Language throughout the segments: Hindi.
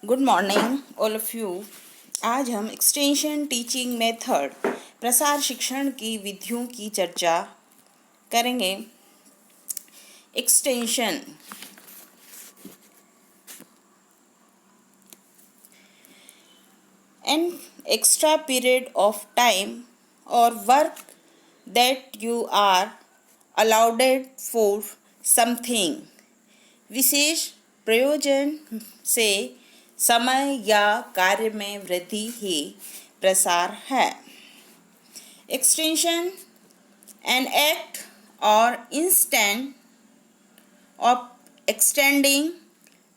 Good morning all of you. आज हम एक्सटेंशन टीचिंग मेथड प्रसार शिक्षण की विधियों की चर्चा करेंगे। Extension an extra period of time or work that you are allowed for something। विशेष प्रयोजन से समय या कार्य में वृद्धि ही प्रसार है। Extension an act or instant of extending,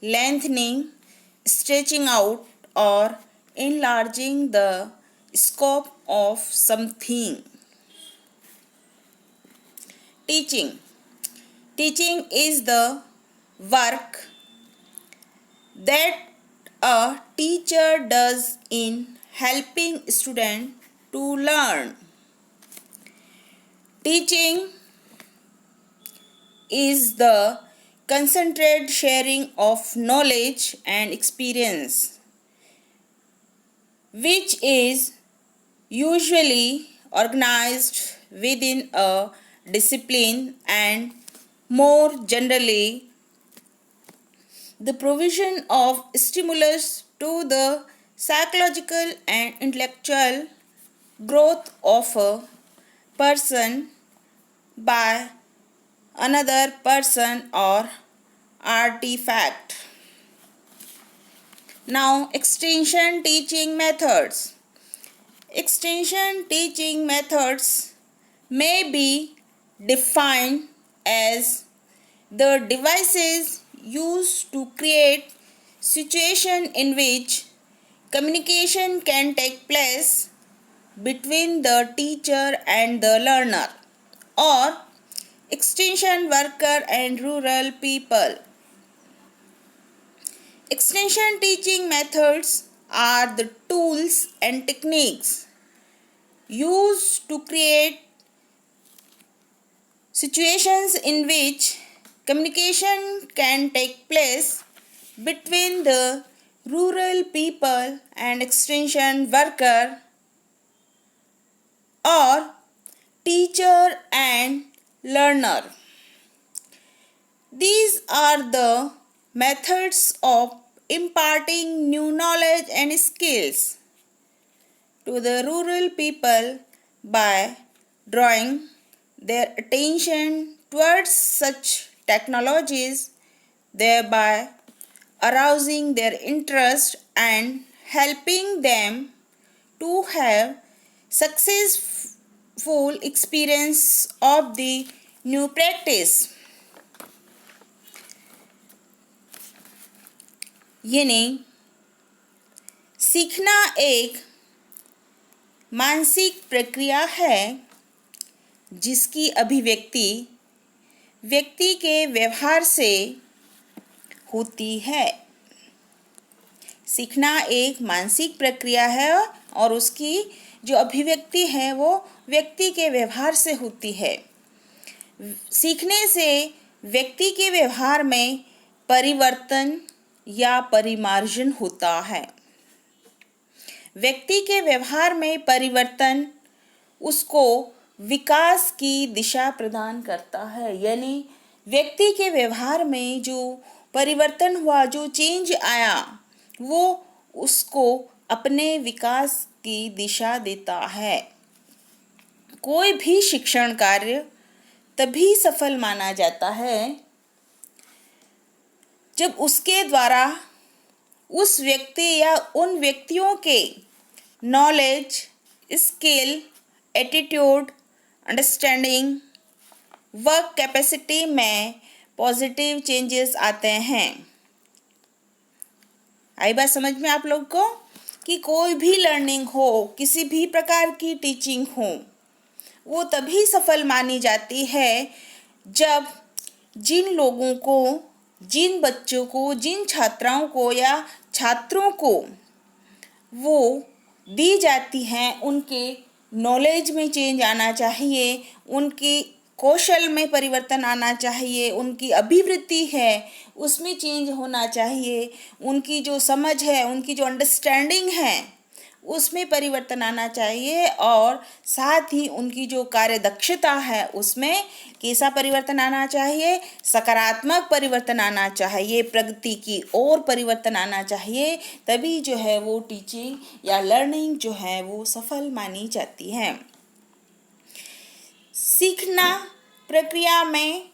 lengthening, stretching out or enlarging the scope of something। Teaching is the work that a teacher does in helping students to learn। Teaching is the concentrated sharing of knowledge and experience, which is usually organized within a discipline and more generally the provision of stimulus to the psychological and intellectual growth of a person by another person or artifact। Now, extension teaching methods. Extension teaching methods may be defined as the devices used to create situation in which communication can take place between the teacher and the learner or extension worker and rural people। Extension teaching methods are the tools and techniques used to create situations in which communication can take place between the rural people and extension worker or teacher and learner। These are the methods of imparting new knowledge and skills to the rural people by drawing their attention towards such technologies, thereby arousing their interest and helping them to have successful experience of the new practice। यानी सीखना एक मानसिक प्रक्रिया है जिसकी अभिव्यक्ति व्यक्ति के व्यवहार से होती है। सीखना एक मानसिक प्रक्रिया है और उसकी जो अभिव्यक्ति है वो व्यक्ति के व्यवहार से होती है। सीखने से व्यक्ति के व्यवहार में परिवर्तन या परिमार्जन होता है। व्यक्ति के व्यवहार में परिवर्तन उसको विकास की दिशा प्रदान करता है। यानी व्यक्ति के व्यवहार में जो परिवर्तन हुआ, जो चेंज आया, वो उसको अपने विकास की दिशा देता है। कोई भी शिक्षण कार्य तभी सफल माना जाता है जब उसके द्वारा उस व्यक्ति या उन व्यक्तियों के knowledge, skill, attitude, understanding, work capacity में पॉजिटिव चेंजेस आते हैं। आई बात समझ में आप लोग को कि कोई भी लर्निंग हो, किसी भी प्रकार की टीचिंग हो, वो तभी सफल मानी जाती है जब जिन लोगों को, जिन बच्चों को, जिन छात्राओं को या छात्रों को वो दी जाती हैं उनके नॉलेज में चेंज आना चाहिए, उनकी कौशल में परिवर्तन आना चाहिए, उनकी अभिवृत्ति है उसमें चेंज होना चाहिए, उनकी जो समझ है, उनकी जो अंडरस्टैंडिंग है उसमें परिवर्तन आना चाहिए, और साथ ही उनकी जो कार्य दक्षता है उसमें कैसा परिवर्तन आना चाहिए, सकारात्मक परिवर्तन आना चाहिए, प्रगति की ओर परिवर्तन आना चाहिए। तभी जो है वो टीचिंग या लर्निंग जो है वो सफल मानी जाती है। सीखना प्रक्रिया में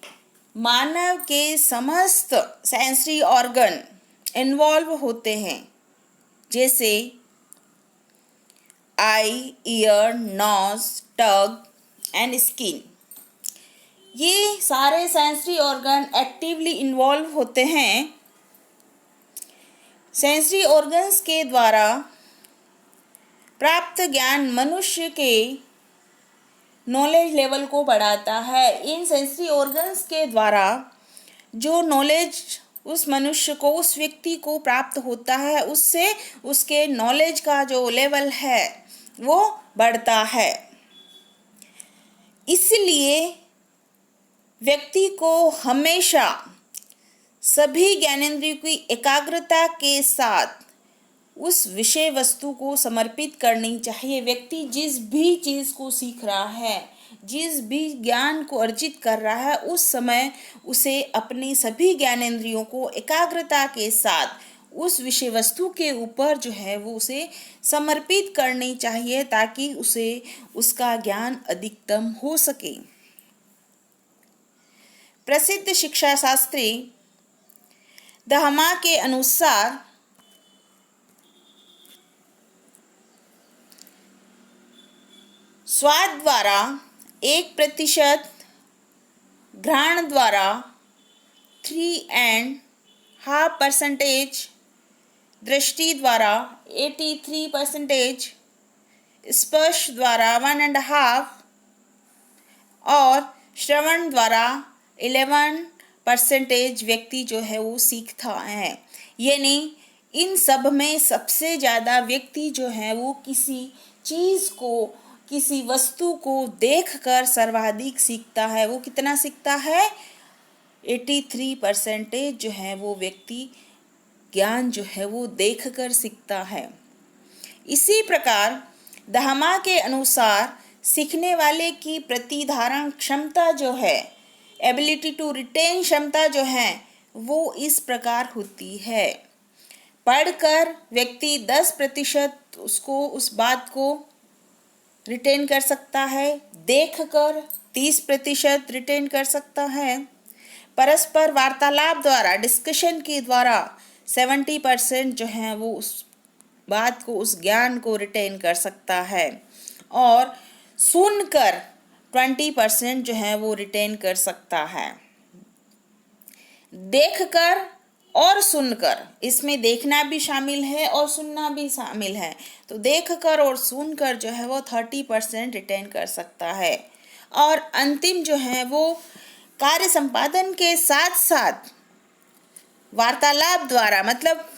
मानव के समस्त सेंसरी ऑर्गन इन्वॉल्व होते हैं, जैसे eye, ear, nose, tongue and skin. ये सारे सेंसरी ऑर्गन एक्टिवली इन्वॉल्व होते हैं। सेंसरी ऑर्गन्स के द्वारा प्राप्त ज्ञान मनुष्य के नॉलेज लेवल को बढ़ाता है। इन सेंसरी ऑर्गन्स के द्वारा जो नॉलेज उस मनुष्य को, उस व्यक्ति को प्राप्त होता है, उससे उसके नॉलेज का जो लेवल है वो बढ़ता है। इसलिए व्यक्ति को हमेशा सभी ज्ञानेंद्रियों की एकाग्रता के साथ उस विषय वस्तु को समर्पित करनी चाहिए। व्यक्ति जिस भी चीज़ को सीख रहा है, जिस भी ज्ञान को अर्जित कर रहा है, उस समय उसे अपनी सभी ज्ञानेंद्रियों को एकाग्रता के साथ उस विषय वस्तु के ऊपर जो है वो उसे समर्पित करनी चाहिए, ताकि उसे उसका ज्ञान अधिकतम हो सके। प्रसिद्ध शिक्षा शास्त्री दहमा के अनुसार स्वाद द्वारा 1%, घ्राण द्वारा 3.5%, दृष्टि द्वारा 83%, स्पर्श द्वारा 1.5% और श्रवण द्वारा 11% व्यक्ति जो है वो सीखता है। यानी इन सब में सबसे ज़्यादा व्यक्ति जो है वो किसी चीज़ को, किसी वस्तु को देखकर सर्वाधिक सीखता है। वो कितना सीखता है? 83% जो है वो व्यक्ति ज्ञान जो है वो देखकर सीखता है। इसी प्रकार दहमा के अनुसार सीखने वाले की प्रतिधारण क्षमता जो है, एबिलिटी टू रिटेन क्षमता जो है, वो इस प्रकार होती है। पढ़कर व्यक्ति 10% उसको, उस बात को रिटेन कर सकता है, देखकर 30% रिटेन कर सकता है, परस्पर वार्तालाप द्वारा, डिस्कशन के द्वारा 70% जो है वो उस बात को, उस ज्ञान को रिटेन कर सकता है, और सुनकर 20% जो है वो रिटेन कर सकता है। देखकर और सुनकर, इसमें देखना भी शामिल है और सुनना भी शामिल है, तो देखकर और सुनकर जो है वो 30% रिटेन कर सकता है। और अंतिम जो है वो कार्य संपादन के साथ साथ वार्तालाप द्वारा, मतलब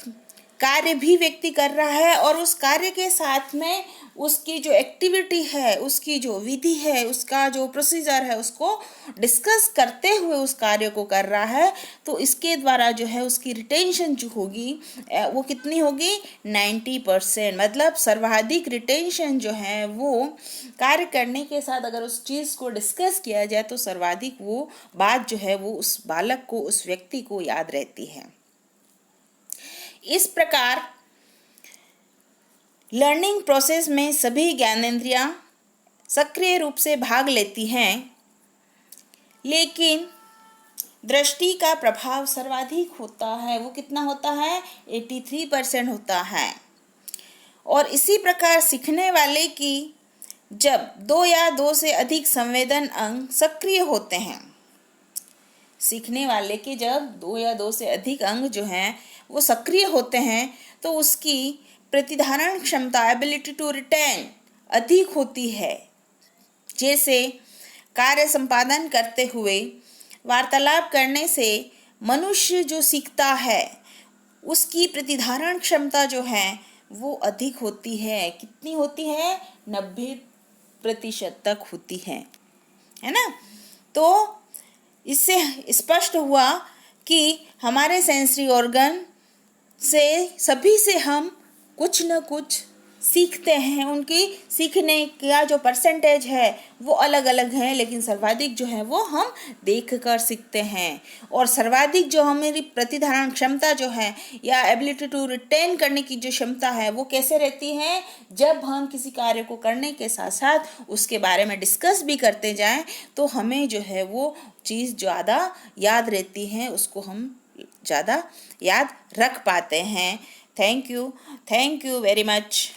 कार्य भी व्यक्ति कर रहा है और उस कार्य के साथ में उसकी जो एक्टिविटी है, उसकी जो विधि है, उसका जो प्रोसीजर है, उसको डिस्कस करते हुए उस कार्य को कर रहा है, तो इसके द्वारा जो है उसकी रिटेंशन जो होगी वो कितनी होगी? 90%। मतलब सर्वाधिक रिटेंशन जो है वो कार्य करने के साथ अगर उस चीज़ को डिस्कस किया जाए तो सर्वाधिक वो बात जो है वो उस बालक को, उस व्यक्ति को याद रहती है। इस प्रकार लर्निंग प्रोसेस में सभी ज्ञानेंद्रियां सक्रिय रूप से भाग लेती हैं, लेकिन दृष्टि का प्रभाव सर्वाधिक होता है। वो कितना होता है? 83% होता है। और इसी प्रकार सीखने वाले की जब 2 या 2 से अधिक संवेदन अंग सक्रिय होते हैं, सीखने वाले के जब 2 या 2 से अधिक अंग जो हैं वो सक्रिय होते हैं, तो उसकी प्रतिधारण क्षमता, एबिलिटी टू रिटेन, अधिक होती है। जैसे कार्य संपादन करते हुए वार्तालाप करने से मनुष्य जो सीखता है उसकी प्रतिधारण क्षमता जो है वो अधिक होती है। कितनी होती है? 90% तक होती है ना। तो इससे स्पष्ट हुआ कि हमारे सेंसरी ऑर्गन से सभी से हम कुछ न कुछ सीखते हैं। उनकी सीखने का जो परसेंटेज है वो अलग अलग है, लेकिन सर्वाधिक जो है वो हम देख कर सीखते हैं। और सर्वाधिक जो हमारी प्रतिधारण क्षमता जो है या एबिलिटी टू रिटेन करने की जो क्षमता है वो कैसे रहती है, जब हम किसी कार्य को करने के साथ साथ उसके बारे में डिस्कस भी करते जाएं तो हमें जो है वो चीज़ ज़्यादा याद रहती है, उसको हम ज़्यादा याद रख पाते हैं। Thank you very much.